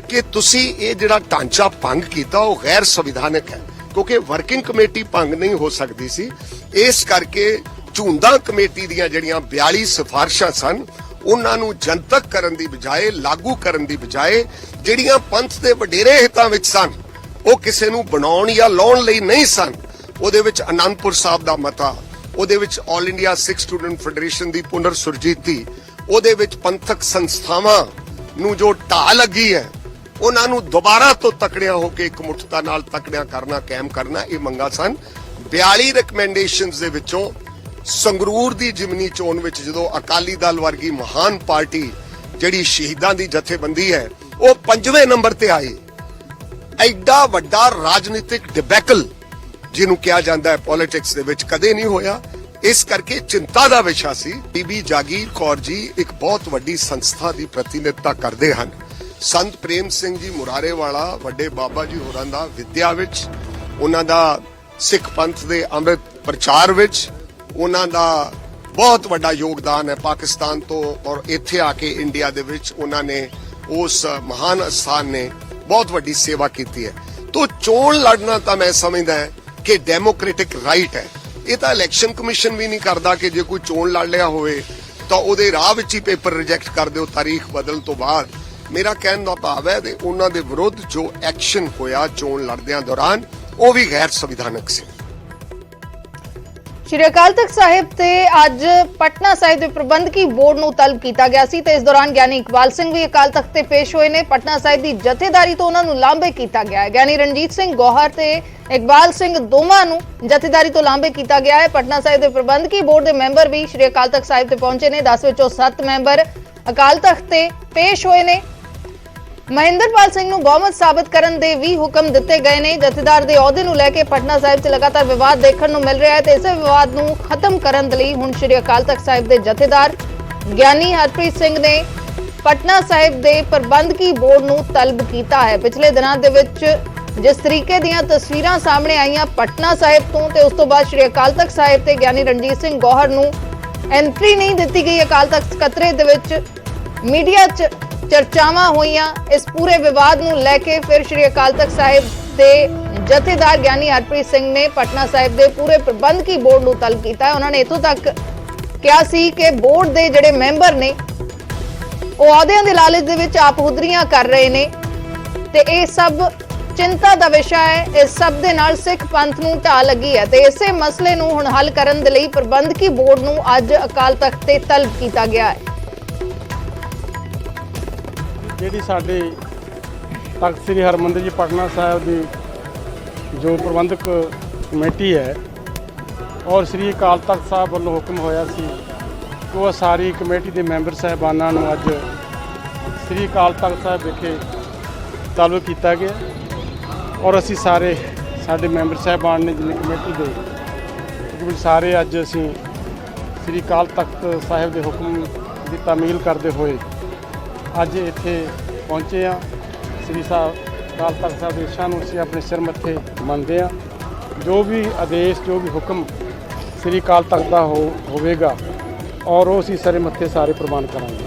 ਕਿ ਤੁਸੀਂ ਇਹ ਜਿਹੜਾ ਢਾਂਚਾ ਭੰਗ ਕੀਤਾ ਉਹ ਗੈਰ ਸੰਵਿਧਾਨਕ ਹੈ, ਕਿਉਂਕਿ ਵਰਕਿੰਗ ਕਮੇਟੀ ਭੰਗ ਨਹੀਂ ਹੋ ਸਕਦੀ ਸੀ। ਇਸ ਕਰਕੇ ਝੁੰਦਾ ਕਮੇਟੀ ਦੀਆਂ ਜਿਹੜੀਆਂ 42 ਸਿਫਾਰਿਸ਼ਾਂ ਸਨ ਉਹਨਾਂ ਨੂੰ ਜਨਤਕ ਕਰਨ ਦੀ ਬਜਾਏ, ਲਾਗੂ ਕਰਨ ਦੀ ਬਜਾਏ, ਜਿਹੜੀਆਂ ਪੰਥ ਦੇ ਵਡੇਰੇ ਹਿੱਤਾਂ ਵਿੱਚ ਸਨ ਉਹ ਕਿਸੇ ਨੂੰ ਬਣਾਉਣ ਜਾਂ ਲਾਉਣ ਲਈ ਨਹੀਂ ਸਨ। ਉਹਦੇ ਵਿੱਚ ਅਨੰਦਪੁਰ ਸਾਹਿਬ ਦਾ ਮਤਾ, ਉਹਦੇ ਵਿੱਚ ਆਲ ਇੰਡੀਆ ਸਿੱਖ ਸਟੂਡੈਂਟ ਫੈਡਰੇਸ਼ਨ ਦੀ ਪੁਨਰ ਸੁਰਜੀਤੀ, ਉਹਦੇ ਵਿੱਚ ਪੰਥਕ ਸੰਸਥਾਵਾਂ ਨੂੰ ਜੋ ਢਾਹ ਲੱਗੀ ਹੈ ਉਹਨਾਂ ਨੂੰ ਦੁਬਾਰਾ ਤੋਂ ਤਕੜਿਆਂ ਹੋ ਕੇ ਇਕਮੁੱਠਤਾ ਨਾਲ ਤਕੜਿਆਂ ਕਰਨਾ, ਕਾਇਮ ਕਰਨਾ, ਇਹ ਮੰਗਾਂ ਸਨ। 42 ਰეკਮੈਂਡੇਸ਼ਨਸ ਦੇ ਵਿੱਚੋਂ ਸੰਗਰੂਰ ਦੀ ਜਿਮਨੀ ਚੋਣ ਵਿੱਚ ਜਦੋਂ ਅਕਾਲੀ ਦਲ ਵਰਗੀ ਮਹਾਨ ਪਾਰਟੀ ਜਿਹੜੀ ਸ਼ਹੀਦਾਂ ਦੀ ਜਥੇਬੰਦੀ ਹੈ ਉਹ 5ਵੇਂ ਨੰਬਰ ਤੇ ਆਈ। ਐਡਾ ਵੱਡਾ ਰਾਜਨੀਤਿਕ ਡਿਬੈਕਲ ਜਿਹਨੂੰ ਕਿਹਾ ਜਾਂਦਾ ਹੈ ਪੋਲਿਟਿਕਸ ਦੇ ਵਿੱਚ ਕਦੇ ਨਹੀਂ ਹੋਇਆ। ਇਸ ਕਰਕੇ ਚਿੰਤਾ ਦਾ ਵਿਸ਼ਾ ਸੀ। ਬੀਬੀ ਜਾਗੀਰ ਕੌਰ ਜੀ ਇੱਕ ਬਹੁਤ ਵੱਡੀ ਸੰਸਥਾ ਦੀ ਪ੍ਰਤੀਨਿਧਤਾ ਕਰਦੇ ਹਨ। ਸੰਤ ਪ੍ਰੇਮ ਸਿੰਘ ਜੀ ਮੁਰਾਰੇ ਵਾਲਾ ਵੱਡੇ ਬਾਬਾ ਜੀ ਹੋਰਾਂ ਦਾ ਵਿਦਿਆ ਵਿੱਚ, ਉਹਨਾਂ ਦਾ ਸਿੱਖ ਪੰਥ ਦੇ ਅੰਮ੍ਰਿਤ ਪ੍ਰਚਾਰ ਵਿੱਚ ਉਹਨਾਂ ਦਾ ਬਹੁਤ ਵੱਡਾ ਯੋਗਦਾਨ ਹੈ। ਪਾਕਿਸਤਾਨ ਤੋਂ ਔਰ ਇੱਥੇ ਆ ਕੇ ਇੰਡੀਆ ਦੇ ਵਿੱਚ ਉਹਨਾਂ ਨੇ ਉਸ ਮਹਾਨ ਅਸਥਾਨ ਨੇ ਬਹੁਤ ਵੱਡੀ ਸੇਵਾ ਕੀਤੀ ਹੈ। ਤੋਂ ਚੋਣ ਲੜਨਾ ਤਾਂ ਮੈਂ ਸਮਝਦਾ ਕਿ ਡੈਮੋਕ੍ਰੈਟਿਕ ਰਾਈਟ ਹੈ। ਇਹ ਤਾਂ ਇਲੈਕਸ਼ਨ ਕਮਿਸ਼ਨ ਵੀ ਨਹੀਂ ਕਰਦਾ ਕਿ ਜੇ ਕੋਈ ਚੋਣ ਲੜ ਲਿਆ ਹੋਵੇ ਤਾਂ ਉਹਦੇ ਰਾਹ ਵਿੱਚ ਹੀ ਪੇਪਰ ਰਿਜੈਕਟ ਕਰ ਦਿਓ ਤਾਰੀਖ ਬਦਲਣ ਤੋਂ ਬਾਅਦ। ਮੇਰਾ ਕਹਿਣ ਦਾ ਭਾਵ ਹੈ ਕਿ ਉਹਨਾਂ ਦੇ ਵਿਰੁੱਧ ਜੋ ਐਕਸ਼ਨ ਹੋਇਆ ਚੋਣ ਲੜਦਿਆਂ ਦੌਰਾਨ ਉਹ ਵੀ ਗੈਰ ਸੰਵਿਧਾਨਕ ਸੀ। ਸ਼੍ਰੀ ਅਕਾਲ ਤਖਤ ਸਾਹਿਬ ਤੇ ਅੱਜ ਪਟਨਾ ਸਾਹਿਬ ਦੇ ਪ੍ਰਬੰਧਕੀ ਬੋਰਡ ਨੂੰ ਤਲਬ ਕੀਤਾ ਗਿਆ ਸੀ ਤੇ ਇਸ ਦੌਰਾਨ ਗਿਆਨੀ ਇਕਬਾਲ ਸਿੰਘ ਵੀ ਅਕਾਲ ਤਖਤ ਤੇ ਪੇਸ਼ ਹੋਏ ਨੇ। ਪਟਨਾ ਸਾਹਿਬ ਦੀ ਜਥੇਦਾਰੀ ਤੋਂ ਉਹਨਾਂ ਨੂੰ ਲਾਂਭੇ ਕੀਤਾ ਗਿਆ ਹੈ। ਗਿਆਨੀ ਰਣਜੀਤ ਸਿੰਘ ਗੌਹਰ ਤੇ ਇਕਬਾਲ ਸਿੰਘ ਦੋਵਾਂ ਨੂੰ ਜਥੇਦਾਰੀ ਤੋਂ ਲਾਂਭੇ ਕੀਤਾ ਗਿਆ ਹੈ। ਪਟਨਾ ਸਾਹਿਬ ਦੇ ਪ੍ਰਬੰਧਕੀ ਬੋਰਡ ਦੇ ਮੈਂਬਰ ਵੀ ਸ਼੍ਰੀ ਅਕਾਲ ਤਖਤ ਸਾਹਿਬ ਤੇ ਪਹੁੰਚੇ ਨੇ। 10 ਵਿੱਚੋਂ 7 ਮੈਂਬਰ ਅਕਾਲ ਤਖਤ ਤੇ ਪੇਸ਼ ਹੋਏ ਨੇ। ਮਹਿੰਦਰਪਾਲ ਸਿੰਘ ਨੂੰ ਬਹੁਮਤ ਸਾਬਤ ਕਰਨ ਦੇ ਵੀ ਹੁਕਮ ਦਿੱਤੇ ਗਏ ਨੇ। ਜਥੇਦਾਰ ਦੇ ਅਹੁਦੇ ਨੂੰ ਲੈ ਕੇ ਪਟਨਾ ਸਾਹਿਬ 'ਚ ਲਗਾਤਾਰ ਵਿਵਾਦ ਦੇਖਣ ਨੂੰ ਮਿਲ ਰਿਹਾ ਹੈ ਤੇ ਇਸੇ ਵਿਵਾਦ ਨੂੰ ਖਤਮ ਕਰਨ ਦੇ ਲਈ ਹੁਣ ਸ਼੍ਰੀ ਅਕਾਲ ਤਖਤ ਸਾਹਿਬ ਦੇ ਜਥੇਦਾਰ ਗਿਆਨੀ ਹਰਪ੍ਰੀਤ ਸਿੰਘ ਨੇ ਪਟਨਾ ਸਾਹਿਬ ਦੇ ਪ੍ਰਬੰਧਕੀ ਬੋਰਡ ਨੂੰ ਤਲਬ ਕੀਤਾ ਹੈ। ਪਿਛਲੇ ਦਿਨਾਂ ਦੇ ਵਿੱਚ ਜਿਸ ਤਰੀਕੇ ਦੀਆਂ ਤਸਵੀਰਾਂ ਸਾਹਮਣੇ ਆਈਆਂ ਪਟਨਾ ਸਾਹਿਬ ਤੋਂ ਤੇ ਉਸ ਤੋਂ ਬਾਅਦ ਸ਼੍ਰੀ ਅਕਾਲ ਤਖਤ ਸਾਹਿਬ ਤੇ ਗਿਆਨੀ ਰਣਜੀਤ ਸਿੰਘ ਗੌਹਰ ਨੂੰ ਐਂਟਰੀ ਨਹੀਂ ਦਿੱਤੀ ਗਈ ਅਕਾਲ ਤਖਤ ਸਕੱਤਰੇਤ ਦੇ ਵਿੱਚ, ਮੀਡੀਆ 'ਚ ਚਰਚਾਵਾਂ ਹੋਈਆਂ। ਇਸ ਪੂਰੇ ਵਿਵਾਦ ਨੂੰ ਲੈ ਕੇ ਫਿਰ ਸ਼੍ਰੀ ਅਕਾਲ ਤਖਤ ਸਾਹਿਬ ਦੇ ਜਥੇਦਾਰ ਗਿਆਨੀ ਹਰਪ੍ਰੀਤ ਸਿੰਘ ਨੇ ਪਟਨਾ ਸਾਹਿਬ ਦੇ ਪੂਰੇ ਪ੍ਰਬੰਧਕੀ ਬੋਰਡ ਨੂੰ ਤਲਬ ਕੀਤਾ। ਉਹਨਾਂ ਨੇ ਇੱਥੋਂ ਤੱਕ ਕਿਹਾ ਸੀ ਕਿ ਬੋਰਡ ਦੇ ਜਿਹੜੇ ਮੈਂਬਰ ਨੇ ਉਹ ਅਹੁਦਿਆਂ ਦੇ ਲਾਲਚ ਦੇ ਵਿੱਚ ਆਪਹੁਦਰੀਆਂ ਕਰ ਰਹੇ ਨੇ ਤੇ ਇਹ ਸਭ ਚਿੰਤਾ ਦਾ ਵਿਸ਼ਾ ਹੈ। ਇਸ ਸਭ ਦੇ ਨਾਲ ਸਿੱਖ ਪੰਥ ਨੂੰ ਢਾਹ ਲੱਗੀ ਹੈ ਤੇ ਇਸੇ ਮਸਲੇ ਨੂੰ ਹੁਣ ਹੱਲ ਕਰਨ ਦੇ ਲਈ ਪ੍ਰਬੰਧਕੀ ਬੋਰਡ ਨੂੰ ਅੱਜ ਅਕਾਲ ਤਖਤ ਤੇ ਤਲਬ ਕੀਤਾ ਗਿਆ ਹੈ। ਜਿਹੜੀ ਸਾਡੇ ਤਖਤ ਸ੍ਰੀ ਹਰਿਮੰਦਰ ਜੀ ਪਟਨਾ ਸਾਹਿਬ ਦੀ ਜੋ ਪ੍ਰਬੰਧਕ ਕਮੇਟੀ ਹੈ ਔਰ ਸ੍ਰੀ ਅਕਾਲ ਤਖਤ ਸਾਹਿਬ ਵੱਲੋਂ ਹੁਕਮ ਹੋਇਆ ਸੀ ਕਿ ਉਹ ਸਾਰੀ ਕਮੇਟੀ ਦੇ ਮੈਂਬਰ ਸਾਹਿਬਾਨਾਂ ਨੂੰ ਅੱਜ ਸ੍ਰੀ ਅਕਾਲ ਤਖਤ ਸਾਹਿਬ ਵਿਖੇ ਤਲਬ ਕੀਤਾ ਗਿਆ ਔਰ ਅਸੀਂ ਸਾਰੇ ਸਾਡੇ ਮੈਂਬਰ ਸਾਹਿਬਾਨ ਨੇ ਜਿਵੇਂ ਕਮੇਟੀ ਦੇ ਸਾਰੇ ਅੱਜ ਅਸੀਂ ਸ੍ਰੀ ਅਕਾਲ ਤਖਤ ਸਾਹਿਬ ਦੇ ਹੁਕਮ ਦੀ ਤਾਮੀਲ ਕਰਦੇ ਹੋਏ ਅੱਜ ਇੱਥੇ ਪਹੁੰਚੇ ਹਾਂ। ਸ੍ਰੀ ਅਕਾਲ ਤਖਤ ਸਾਹਿਬ ਦੇ ਆਦੇਸ਼ਾਂ ਨੂੰ ਅਸੀਂ ਆਪਣੇ ਸਿਰ ਮੱਥੇ ਮੰਨਦੇ ਹਾਂ। ਜੋ ਵੀ ਆਦੇਸ਼, ਜੋ ਵੀ ਹੁਕਮ ਸ੍ਰੀ ਅਕਾਲ ਤਖਤ ਦਾ ਹੋਵੇਗਾ ਔਰ ਉਹ ਅਸੀਂ ਸਿਰ ਮੱਥੇ ਸਾਰੇ ਪ੍ਰਵਾਨ ਕਰਾਂਗੇ।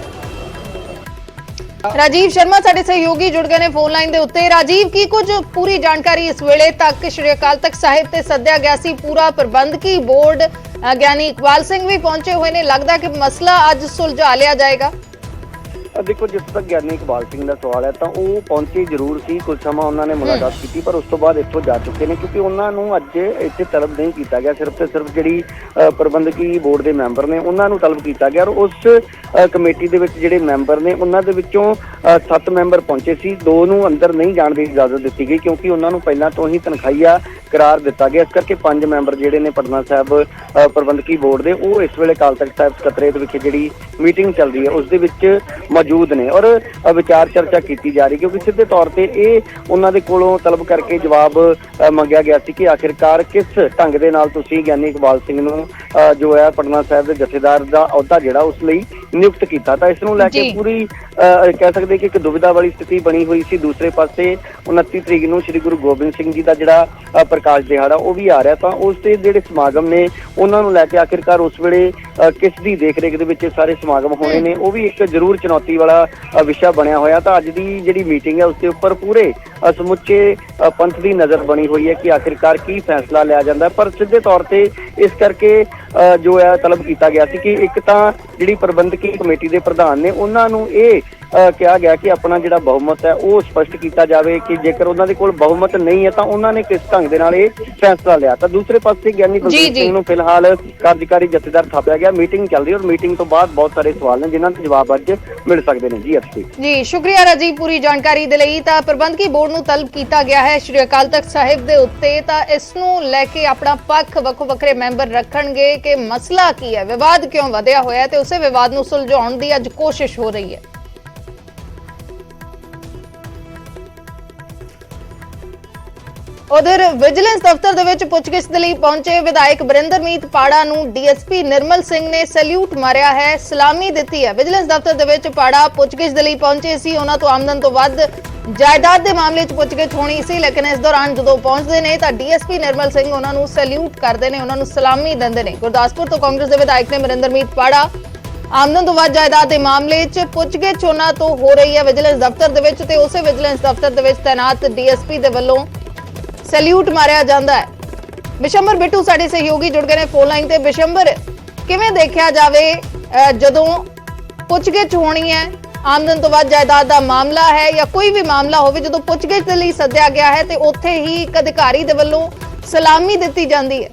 ਰਾਜੀਵ ਸ਼ਰਮਾ ਸਾਡੇ ਸਹਿਯੋਗੀ ਜੁੜ ਗਏ ਨੇ ਫੋਨ ਲਾਈਨ ਦੇ ਉੱਤੇ। ਰਾਜੀਵ, ਕੀ ਕੁਝ ਪੂਰੀ ਜਾਣਕਾਰੀ ਇਸ ਵੇਲੇ ਤੱਕ ਸ਼੍ਰੀ ਅਕਾਲ ਤਖਤ ਸਾਹਿਬ ਤੇ ਸੱਦਿਆ ਗਿਆ ਸੀ ਪੂਰਾ ਪ੍ਰਬੰਧਕੀ ਬੋਰਡ, ਗਿਆਨੀ ਇਕਬਾਲ ਸਿੰਘ ਵੀ ਪਹੁੰਚੇ ਹੋਏ ਨੇ, ਲੱਗਦਾ ਕਿ ਮਸਲਾ ਅੱਜ ਸੁਲਝਾ ਲਿਆ ਜਾਏਗਾ? देखो, जिस तक ज्ञानी इकबाल सिंह का सवाल है तो वो पहुंचे जरूर सी, कुछ समा उन्होंने मुलाकात की, पर उस तो बाद इत्थों जा चुके हैं क्योंकि उन्होंने अज इत्थे तलब नहीं किया गया। सिर्फ तो सिर्फ जी प्रबंधकी बोर्ड के मैंबर ने उन्होंने तलब किया गया और उस कमेटी के जिहड़े मैंबर ने उन्होंने विचों 7 मैंबर पहुंचे सी, 2 नूं अंदर नहीं जाने की इजाजत दी गई क्योंकि उन्होंने पहला तो ही तनखाहीआ करार दिता गया। इस करके 5 मैंबर जिहड़े ने पटना साहिब प्रबंधकी बोर्ड के वो इस वेले अकाल तख्त साहिब सकत्रेत विच जिहड़ी मीटिंग चल रही है उस दे विच मौजूद ने और विचार चर्चा की जा रही क्योंकि सीधे तौर पर यह उन्होंने कोलों तलब करके जवाब मंगया गया कि आखिरकार किस ढंग के नाल तुसीं ज्ञानी इकबाल सिंह नूं जो है पटना साहिब के जथेदार का अहुदा जिहड़ा उस लई नियुक्त किया। तो इसनूं लैके पूरी कह सकते कि एक दुविधा वाली स्थिति बनी हुई सी। दूसरे पासे 29 तरीक नूं श्री गुरु गोबिंद सिंह जी का जिहड़ा प्रकाश दिहाड़ा वो भी आ रहा, तो उसके जिहड़े समागम ने उन्होंने लैके आखिरकार उस वेले किस दी देख रेख दे विच सारे समागम होने ने वो भी एक जरूर चुनौती वाला विषय बनया होया। तो अज की जिहड़ी मीटिंग है उसके उपर पूरे समुचे पंथ की नज़र बनी हुई है कि आखिरकार की फैसला लिया जाता है। पर सीधे तौर पर इस करके जो है तलब किया गया कि एक तो जिहड़ी प्रबंधकी कमेटी के प्रधान ने उन्होंने ये कहा गया कि अपना जिहड़ा बहुमत है वो स्पष्ट किया जाए कि जेकर उन्होंने कोल बहुमत नहीं है तो उन्होंने किस ढंग के नाल फैसला लिया। तो दूसरे पासे ज्ञानी बलदेव सिंह नूं फिलहाल कार्यकारी जथेदार थापिया गया। मीटिंग चल रही है और मीटिंग तो बाद बहुत सारे सवाल ने जिन्हां दे जवाब अज मिल सकते हैं। जी अर्शी जी, शुक्रिया राजीव पूरी जानकारी दे लई। तां प्रबंधकी बोर्ड नूं तलब कीता गया है श्री अकाल तख्त साहिब दे उत्ते, तां इस नूं लैके अपना पक्ष वक् वखरे मैंबर रखणगे कि मसला की है, विवाद क्यों वधिया होया ते उसे विवाद नूं सुलझाउण दी अज कोशिश हो रही है। उधर विजिलेंस दफ्तर दे विच पुछगिछ दे लई पहुंचे विधायक बरिंदरमीत पाड़ा नूं डीएसपी निर्मल सिंह ने सैल्यूट मारिया है, सलामी दित्ती है। विजिलेंस दफ्तर दे विच पाड़ा पुछगिछ दे लई पहुंचे सी, उन्हां तो आमदन तो वध जायदाद दे मामले च पुछगिछ होनी सी, लेकिन इस दौरान जदों पहुंचदे ने तां डीएसपी निर्मल सिंह उन्हां नूं सैल्यूट करदे ने, उन्हां नूं सलामी दिंदे ने। गुरदासपुर तो कांग्रेस दे विधायक ने बरिंदरमीत पाड़ा आमदन तो वध जायदाद के मामले च पुछगिछ उन्हां तो हो रही है विजिलेंस दफ्तर दे विच, ते उसे विजिलेंस दफ्तर दे विच तैनात डीएसपी दे वल्लों सैल्यूट मारिया जाता है। बिशंबर बिट्टू साडे सहयोगी जुड़ गए ने फोन लाइन ते। बिशंबर, किवें देखिया जावे जदों पुछगिछ होनी है, आमदन तो वध जायदाद का मामला है या कोई भी मामला होवे, जदों पुछगिछ दे लई सद्दिया गया है ते उत्थे ही एक अधिकारी दे वल्लों सलामी दित्ती जांदी है?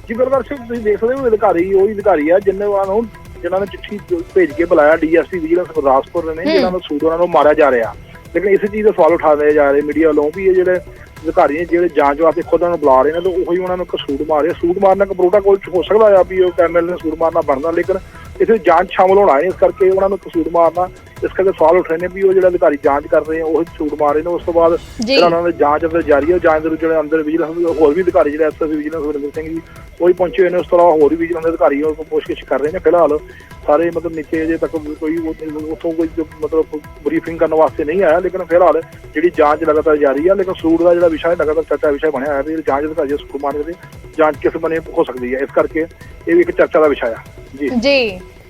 जी बरदार सिंह, तुसीं देख सकते हो अधिकारी ਉਹੀ अधिकारी है जिन्होंने चिट्ठी भेज के बुलाया डीएसपी विजिलेंस गुरदासपुर ने, जिन्होंने सूट उन्होंने मारा जा रहा। लेकिन इस चीज़ का सवाल उठाए जा रहे मीडिया वालों भी, ये जो अधिकारी ने जो जांच वास्ते खुद उन्होंने बुला रहे हैं तो वही उन्होंने एक सूट मारे। सूट मारने का प्रोटोकॉल हो सकता है भी एमएलए ने सूट मारना बनना, लेकिन इस जांच शामिल होना है, इस करके उन्होंने सूट मारना, इस करके सवाल उठ रहे हैं भी वो जो अधिकारी जांच कर रहे हैं वो सूट मार रहे हैं। उस तो बाद उन्होंने जांच अंदर जारी है, जांच जो अंदर विजिलेंस होर भी अधिकारी जो एसएसपी विजिलेंस बरिंदर सिंह जी वही पहुंचे हुए हैं। उस तो अलावा होर भी विजिलेंस अधिकारी पुछगिछ कर रहे हैं। फिलहाल सारे मतलब नीचे अजे तक कोई उतों कोई मतलब ब्रीफिंग करने वास्ते नहीं आया, लेकिन फिलहाल जी जांच लगातार जारी है। लेकिन सूट का जो विषय लगातार चर्चा विषय बनया है, जांच अधिकारी सूट मारने की जांच किस बने हो सकती है, इस करके ये भी एक चर्चा का विषय है। जी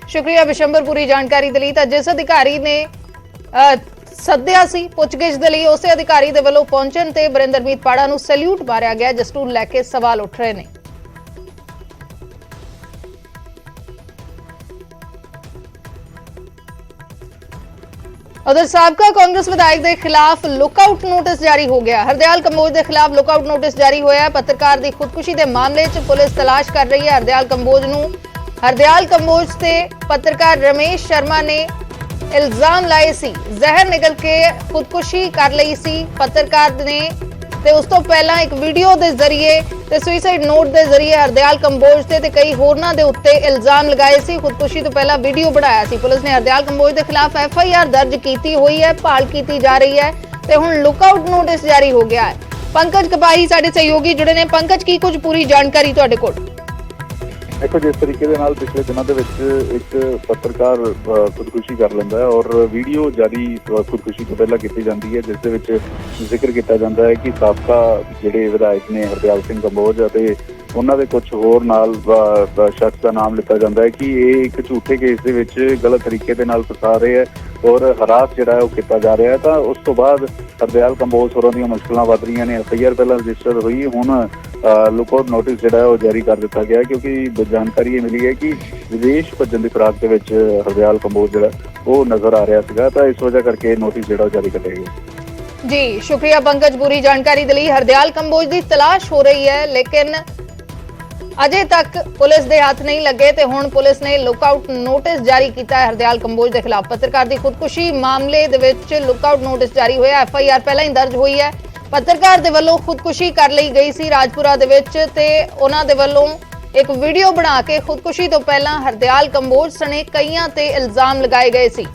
शुक्रिया बिशंबर पूरी जानकारी दे लई। तां जिस अधिकारी ने सद्दिया सी पुछगिछ दे लई उसे अधिकारी दे वल्लों पहुंचण ते बरिंदरमीत पाड़ा नूं सैल्यूट मारिया गया, जिस नूं लैके सवाल उठ रहे ने। उधर साबका कांग्रेस विधायक के खिलाफ लुकआउट नोटिस जारी हो गया। हरदयाल कंबोज के खिलाफ लुकआउट नोटिस जारी होया। पत्रकार की खुदकुशी के मामले च पुलिस तलाश कर रही है हरदयाल कंबोज से पत्रकार रमेश शर्मा ने इल्जाम लाए सी, जहर निकल के खुदकुशी कर ली सी पत्रकार ने, ते उस तो पहला एक वीडियो के जरिए ते सुइसाइड नोट के जरिए हरदयाल कंबोज ते कई होरनां दे उत्ते इल्जाम लगाए सी। खुदकुशी तो पहला वीडियो बनाया सी। पुलिस ने हरदयाल कंबोज के खिलाफ FIR दर्ज की हुई है, भाल की जा रही है ते हुण लुकआउट नोटिस जारी हो गया है। पंकज कपाही साडे सहयोगी जुड़े ने। पंकज, की कुछ पूरी जानकारी तुहाडे कोल? ਦੇਖੋ ਜਿਸ ਤਰੀਕੇ ਦੇ ਨਾਲ ਪਿਛਲੇ ਦਿਨਾਂ ਦੇ ਵਿੱਚ ਇੱਕ ਪੱਤਰਕਾਰ ਖੁਦਕੁਸ਼ੀ ਕਰ ਲੈਂਦਾ ਹੈ ਔਰ ਵੀਡੀਓ ਜਾਰੀ ਖੁਦਕੁਸ਼ੀ ਤੋਂ ਪਹਿਲਾਂ ਕੀਤੀ ਜਾਂਦੀ ਹੈ, ਜਿਸ ਦੇ ਵਿੱਚ ਜ਼ਿਕਰ ਕੀਤਾ ਜਾਂਦਾ ਹੈ ਕਿ ਸਾਬਕਾ ਜਿਹੜੇ ਵਿਧਾਇਕ ਨੇ ਹਰਦਿਆਲ ਸਿੰਘ ਕੰਬੋਜ ਅਤੇ ਉਹਨਾਂ ਦੇ ਕੁਝ ਹੋਰ ਨਾਲ ਸ਼ਖਸ ਦਾ ਨਾਮ ਲਿੱਤਾ ਜਾਂਦਾ ਹੈ ਕਿ ਇਹ ਇੱਕ ਝੂਠੇ ਕੇਸ ਦੇ ਵਿੱਚ ਗਲਤ ਤਰੀਕੇ ਦੇ ਨਾਲ ਫਸਾ ਰਹੇ ਹੈ ਔਰ ਹਰਾਸ ਜਿਹੜਾ ਹੈ ਉਹ ਕੀਤਾ ਜਾ ਰਿਹਾ ਹੈ। ਤਾਂ ਉਸ ਤੋਂ ਬਾਅਦ ਹਰਦਿਆਲ ਕੰਬੋਜ ਹੋਰਾਂ ਦੀਆਂ ਮੁਸ਼ਕਲਾਂ ਵੱਧ ਰਹੀਆਂ ਨੇ। FIR ਪਹਿਲਾਂ ਰਜਿਸਟਰ ਹੋਈ, ਹੁਣ ਲੁਕਆਊਟ ਨੋਟਿਸ ਜਿਹੜਾ ਹੈ ਉਹ ਜਾਰੀ ਕਰ ਦਿੱਤਾ ਗਿਆ ਕਿਉਂਕਿ ਜਾਣਕਾਰੀ ਇਹ ਮਿਲੀ ਹੈ ਕਿ ਵਿਦੇਸ਼ ਭੱਜਣ ਦੀ ਫਿਰਾਕ ਦੇ ਵਿੱਚ ਹਰਦਿਆਲ ਕੰਬੋਜ ਜਿਹੜਾ ਉਹ ਨਜ਼ਰ ਆ ਰਿਹਾ ਸੀਗਾ, ਤਾਂ ਇਸ ਵਜ੍ਹਾ ਕਰਕੇ ਨੋਟਿਸ ਜਿਹੜਾ ਉਹ ਜਾਰੀ ਕੀਤਾ ਗਿਆ। ਜੀ ਸ਼ੁਕਰੀਆ ਪੰਕਜ, ਪੂਰੀ ਜਾਣਕਾਰੀ ਦੇ ਲਈ। ਹਰਦਿਆਲ ਕੰਬੋਜ ਦੀ ਤਲਾਸ਼ ਹੋ ਰਹੀ ਹੈ ਲੇਕਿਨ ਅਜੇ ਤੱਕ ਪੁਲਿਸ ਦੇ ਹੱਥ ਨਹੀਂ ਲੱਗੇ ਤੇ ਹੁਣ ਪੁਲਿਸ ਨੇ ਲੁਕਆਊਟ ਨੋਟਿਸ ਜਾਰੀ ਕੀਤਾ ਹੈ ਹਰਦਿਆਲ ਕੰਬੋਜ ਦੇ ਖਿਲਾਫ। ਪੱਤਰਕਾਰ ਦੀ ਖੁਦਕੁਸ਼ੀ ਮਾਮਲੇ ਦੇ ਵਿੱਚ ਲੁਕਆਊਟ ਨੋਟਿਸ ਜਾਰੀ ਹੋਇਆ। FIR ਪਹਿਲਾਂ ਹੀ ਦਰਜ ਹੋਈ ਹੈ। ਪੱਤਰਕਾਰ ਦੇ ਵੱਲੋਂ ਖੁਦਕੁਸ਼ੀ ਕਰ ਲਈ ਗਈ ਸੀ ਰਾਜਪੁਰਾ ਦੇ ਵਿੱਚ ਤੇ ਉਹਨਾਂ ਦੇ ਵੱਲੋਂ ਇੱਕ ਵੀਡੀਓ ਬਣਾ ਕੇ ਖੁਦਕੁਸ਼ੀ ਤੋਂ ਪਹਿਲਾਂ ਹਰਦਿਆਲ ਕੰਬੋਜ ਸਣੇ ਕਈਆਂ ਤੇ ਇਲਜ਼ਾਮ ਲਗਾਏ ਗਏ ਸੀ।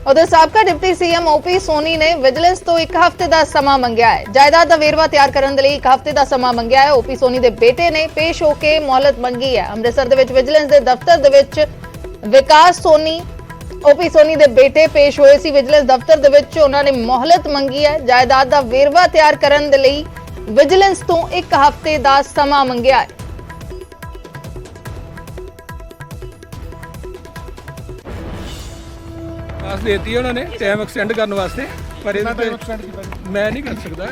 ਉਧਰ ਸਾਬਕਾ ਡਿਪਟੀ CM OP ਸੋਨੀ ਨੇ ਵਿਜੀਲੈਂਸ ਤੋਂ 1 ਹਫ਼ਤੇ ਦਾ ਸਮਾਂ ਮੰਗਿਆ ਹੈ। ਜਾਇਦਾਦ ਦਾ ਵੇਰਵਾ ਤਿਆਰ ਕਰਨ ਦੇ ਲਈ 1 ਹਫ਼ਤੇ ਦਾ ਸਮਾਂ ਮੰਗਿਆ ਹੈ। OP ਸੋਨੀ ਦੇ ਬੇਟੇ ਨੇ ਪੇਸ਼ ਹੋ ਕੇ ਮੌਹਲਤ ਮੰਗੀ ਹੈ। ਅੰਮ੍ਰਿਤਸਰ ਦੇ ਵਿੱਚ ਵਿਜੀਲੈਂਸ ਦੇ ਦਫ਼ਤਰ ਦੇ ਵਿੱਚ ਵਿਕਾਸ ਸੋਨੀ OP ਸੋਨੀ ਦੇ ਬੇਟੇ ਪੇਸ਼ ਹੋਏ ਸੀ ਵਿਜੀਲੈਂਸ ਦਫ਼ਤਰ ਦੇ ਵਿੱਚ। ਉਹਨਾਂ ਨੇ ਮੌਹਲਤ ਮੰਗੀ ਹੈ। ਜਾਇਦਾਦ ਦਾ ਵੇਰਵਾ ਤਿਆਰ ਕਰਨ ਦੇ ਲਈ ਵਿਜੀਲੈਂਸ ਤੋਂ 1 ਹਫ਼ਤੇ ਦਾ ਸਮਾਂ ਮੰਗਿਆ ਹੈ। ਦੇਤੀ ਉਹਨਾਂ ਨੇ ਟਾਈਮ ਐਕਸਟੈਂਡ ਕਰਨ ਵਾਸਤੇ, ਪਰ ਇਹਨਾਂ ਤੇ ਮੈਂ ਨਹੀਂ ਕਰ ਸਕਦਾ।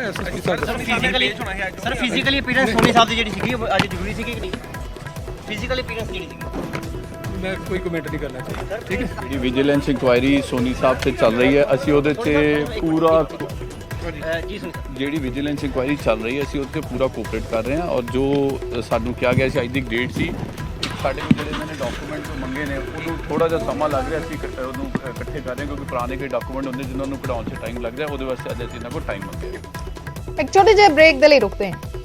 ਸਰ ਫਿਜ਼ੀਕਲੀ ਅਪੀਅਰੈਂਸ ਸੋਨੀ ਸਾਹਿਬ ਦੀ ਜਿਹੜੀ ਸੀਗੀ ਅੱਜ ਜ਼ਰੂਰੀ ਸੀਗੀ ਕਿ ਨਹੀਂ? ਫਿਜ਼ੀਕਲ ਅਪੀਅਰੈਂਸ ਜਿਹੜੀ ਸੀਗੀ ਮੈਂ ਕੋਈ ਕਮੈਂਟ ਨਹੀਂ ਕਰਨਾ ਚਾਹੀਦਾ। ਠੀਕ ਹੈ, ਜਿਹੜੀ ਵਿਜੀਲੈਂਸ ਇਨਕੁਆਇਰੀ ਸੋਨੀ ਸਾਹਿਬ ਤੇ ਚੱਲ ਰਹੀ ਹੈ, ਅਸੀਂ ਉਹਦੇ ਤੇ ਪੂਰਾ ਜਿਹੜੀ ਵਿਜੀਲੈਂਸ ਇਨਕੁਆਇਰੀ ਚੱਲ ਰਹੀ ਹੈ ਅਸੀਂ ਉਹਦੇ ਤੇ ਪੂਰਾ ਕੋਆਪਰੇਟ ਕਰ ਰਹੇ ਹਾਂ ਔਰ ਜੋ ਸਾਨੂੰ ਕਿਹਾ ਗਿਆ ਸੀ ਅੱਜ ਦੀ ਡੇਟ ਸੀ, ਸਾਡੇ ਕੋਲ ਜਿਹੜੇ ਇਹਨਾਂ ਨੇ ਡਾਕੂਮੈਂਟ ਮੰਗੇ ਨੇ ਉਹਨੂੰ ਥੋੜਾ ਜਿਹਾ ਸਮਾਂ ਲੱਗ ਰਿਹਾ ਸੀ ਉਹਨੂੰ ਇਕੱਠੇ ਕਰ ਰਹੇ ਕਿਉਂਕਿ ਪੁਰਾਣੇ ਕੋਈ ਡਾਕੂਮੈਂਟ ਹੁੰਦੇ ਜਿਨ੍ਹਾਂ ਨੂੰ ਕਢਾਉਣ 'ਚ ਟਾਈਮ ਲੱਗਦਾ, ਉਹਦੇ ਵਾਸਤੇ ਅੱਜ ਅਸੀਂ ਇਹਨਾਂ ਕੋਲ ਟਾਈਮ ਮੰਗਿਆ। ਇੱਕ ਛੋਟੇ ਜਿਹੇ ਬ੍ਰੇਕ ਦੇ ਲਈ ਰੁਕਦੇ ਹਾਂ।